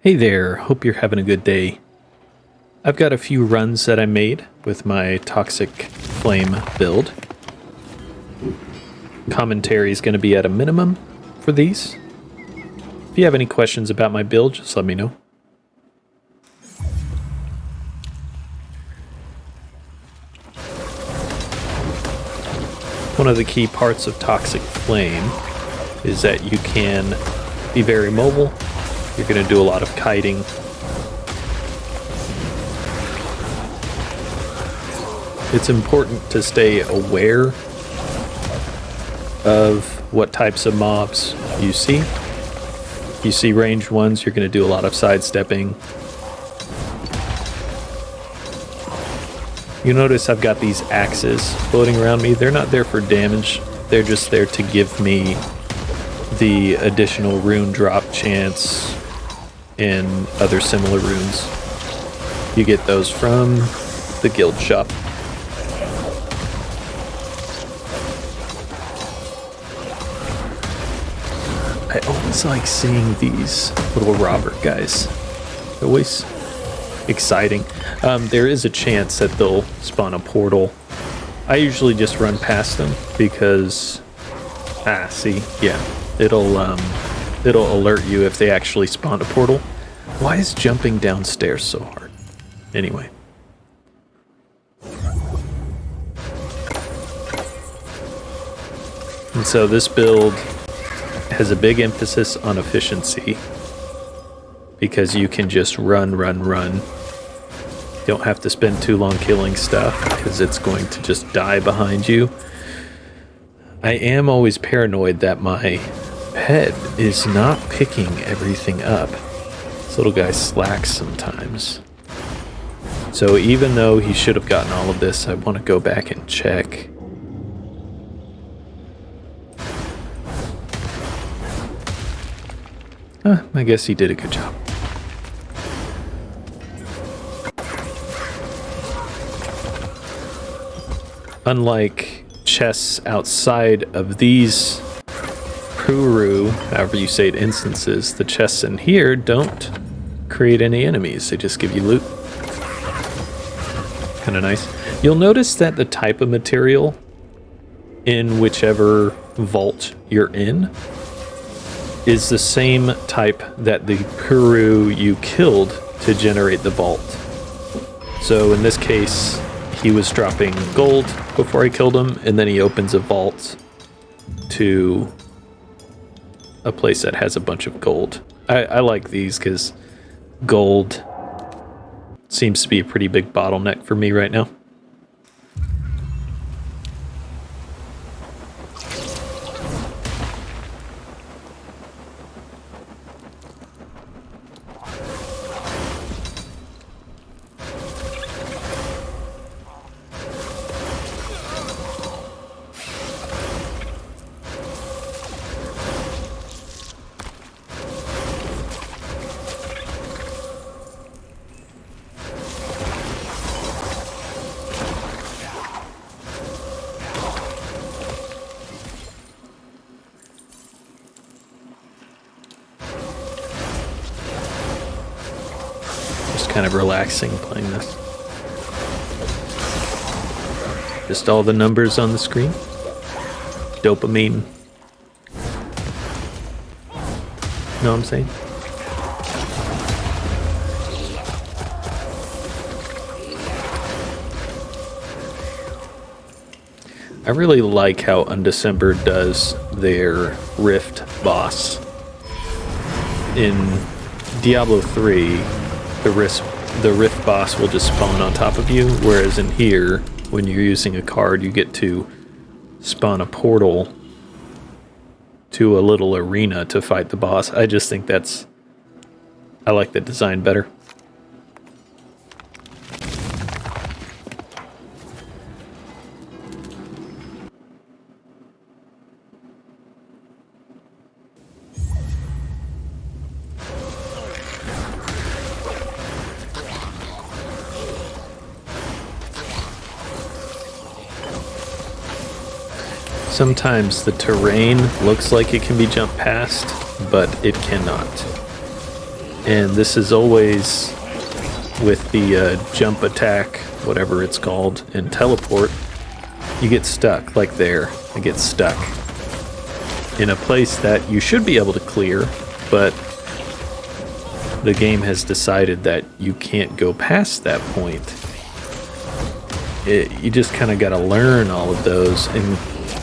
Hey there, hope you're having a good day. I've got a few runs that I made with my Toxic Flame build. Commentary is going to be at a minimum for these. If you have any questions about my build, just let me know. One of the key parts of Toxic Flame is that you can be very mobile. You're going to do a lot of kiting. It's important to stay aware of what types of mobs you see. If you see ranged ones, you're going to do a lot of sidestepping. You notice I've got these axes floating around me. They're not there for damage. They're just there to give me the additional rune drop chance and other similar runes. You get those from the guild shop. I always like seeing these little robber guys. They're always exciting. There is a chance that they'll spawn a portal. I usually just run past them because see, yeah, it'll alert you if they actually spawn a portal. Why is jumping downstairs so hard? Anyway. And so this build has a big emphasis on efficiency because you can just run. You don't have to spend too long killing stuff because it's going to just die behind you. I am always paranoid that my pet is not picking everything up. This little guy slacks sometimes. So even though he should have gotten all of this, I want to go back and check. I guess he did a good job. Unlike chests outside of these Puru, however you say it, instances, the chests in here don't create any enemies. They just give you loot. Kind of nice. You'll notice that the type of material in whichever vault you're in is the same type that the Puru you killed to generate the vault. So in this case, he was dropping gold before I killed him, and then he opens a vault to a place that has a bunch of gold. I like these because gold seems to be a pretty big bottleneck for me right now. Kind of relaxing playing this. Just all the numbers on the screen. Dopamine. Know what I'm saying? I really like how Undecember does their Rift boss. In Diablo 3, the Rift boss will just spawn on top of you, whereas in here, when you're using a card, you get to spawn a portal to a little arena to fight the boss. I just think I like the design better. Sometimes the terrain looks like it can be jumped past, but it cannot. And this is always with the jump attack, whatever it's called, and teleport. You get stuck, like there. I get stuck in a place that you should be able to clear, but the game has decided that you can't go past that point. You just kind of got to learn all of those. And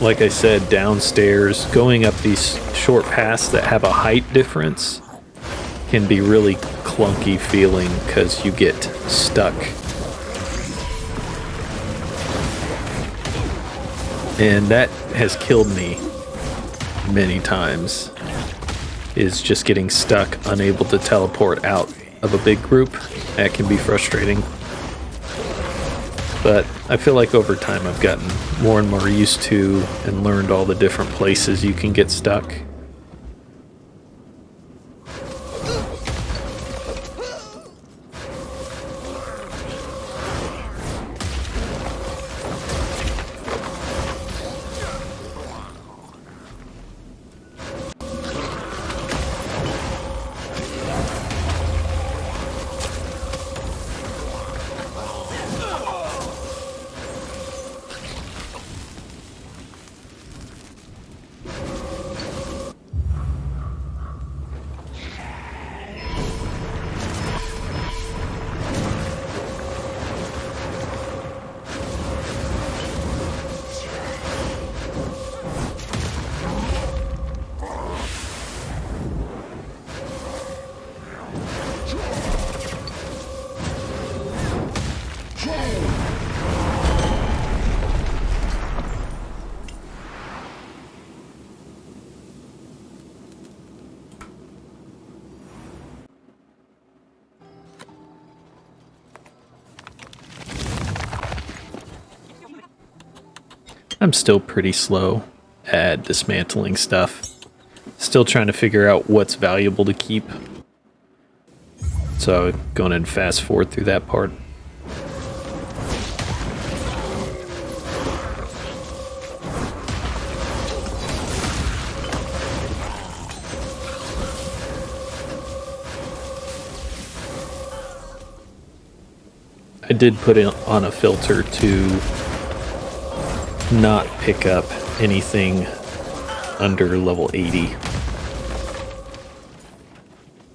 like I said, downstairs, going up these short paths that have a height difference can be really clunky feeling because you get stuck. And that has killed me many times, is just getting stuck, unable to teleport out of a big group. That can be frustrating. But I feel like over time I've gotten more and more used to and learned all the different places you can get stuck. I'm still pretty slow at dismantling stuff. Still trying to figure out what's valuable to keep. So going and fast forward through that part. I did put it on a filter to not pick up anything under level 80.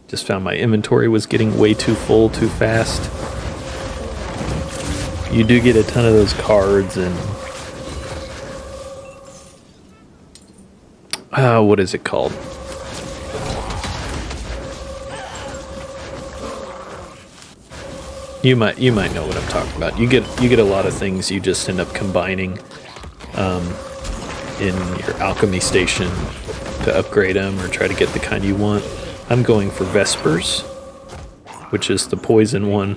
Just found my inventory was getting way too full too fast. You do get a ton of those cards and what is it called? You might know what I'm talking about. You get a lot of things you just end up combining in your alchemy station to upgrade them or try to get the kind you want. I'm going for Vespers, which is the poison one.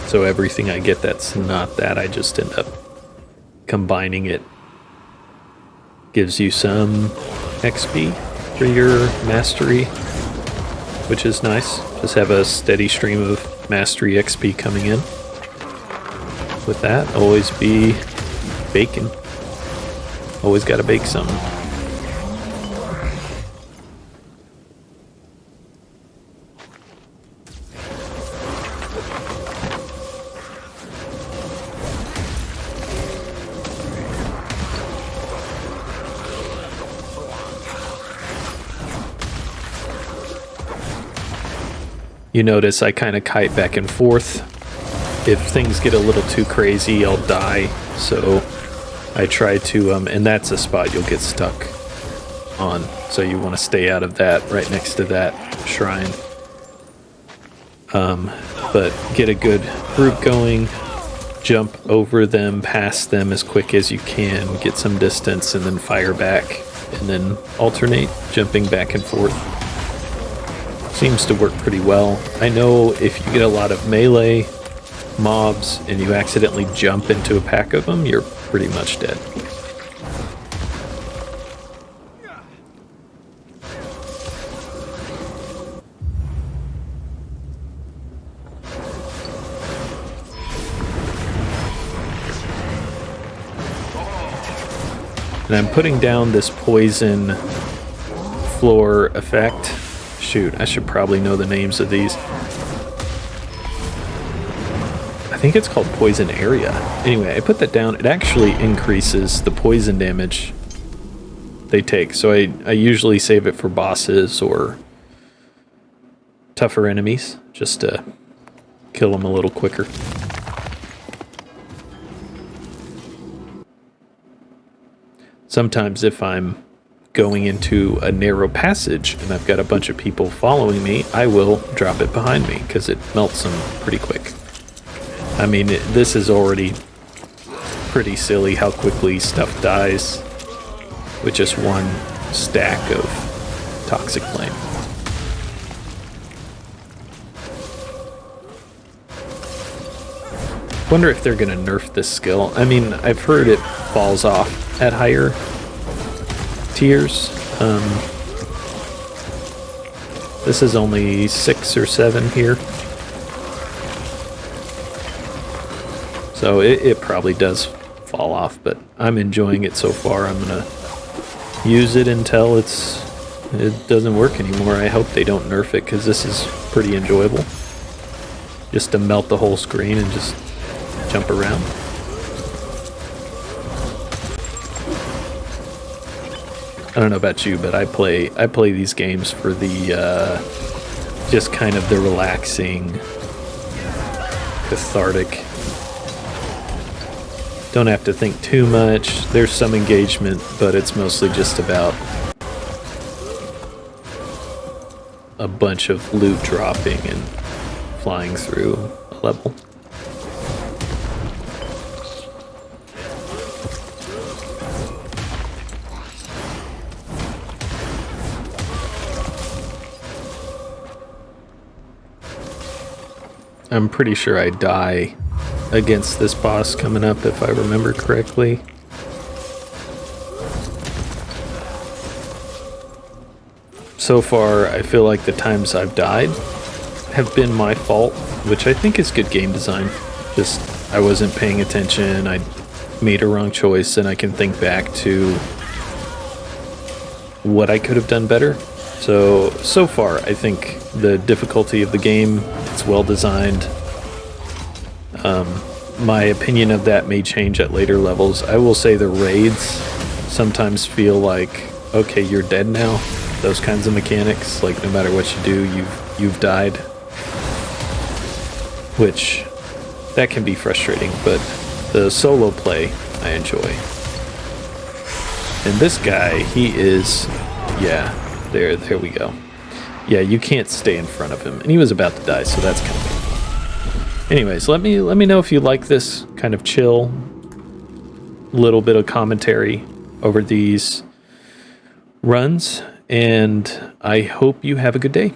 So everything I get that's not that, I just end up combining it. Gives you some XP for your mastery, which is nice. Just have a steady stream of mastery XP coming in. With that, always be baking. Always gotta bake something. You notice I kind of kite back and forth. If things get a little too crazy, I'll die. So I try to, and that's a spot you'll get stuck on. So you want to stay out of that, right next to that shrine. But get a good group going, jump over them, past them as quick as you can, get some distance, and then fire back, and then alternate, jumping back and forth. Seems to work pretty well. I know if you get a lot of melee mobs and you accidentally jump into a pack of them, you're pretty much dead. And I'm putting down this poison floor effect. Shoot, I should probably know the names of these. I think it's called poison area. Anyway, I put that down. It actually increases the poison damage they take. So I usually save it for bosses or tougher enemies, just to kill them a little quicker. Sometimes if I'm going into a narrow passage and I've got a bunch of people following me, I will drop it behind me because it melts them pretty quick. I mean, this is already pretty silly how quickly stuff dies with just one stack of toxic flame. Wonder if they're gonna nerf this skill. I mean, I've heard it falls off at higher tiers. This is only 6 or 7 here. So it probably does fall off, but I'm enjoying it so far. I'm gonna use it until it doesn't work anymore. I hope they don't nerf it because this is pretty enjoyable. Just to melt the whole screen and just jump around. I don't know about you, but I play these games for the just kind of the relaxing, cathartic. Don't have to think too much. There's some engagement, but it's mostly just about a bunch of loot dropping and flying through a level. I'm pretty sure I die against this boss coming up, if I remember correctly. So far, I feel like the times I've died have been my fault, which I think is good game design. Just, I wasn't paying attention, I made a wrong choice, and I can think back to what I could have done better. So far, I think the difficulty of the game, it's well designed. My opinion of that may change at later levels. I will say the raids sometimes feel like, okay, you're dead now. Those kinds of mechanics, like no matter what you do, you've died. Which, that can be frustrating, but the solo play, I enjoy. And this guy, he is, yeah, there we go. Yeah, you can't stay in front of him. And he was about to die, so that's kind of painful. Anyways, let me know if you like this kind of chill little bit of commentary over these runs, and I hope you have a good day.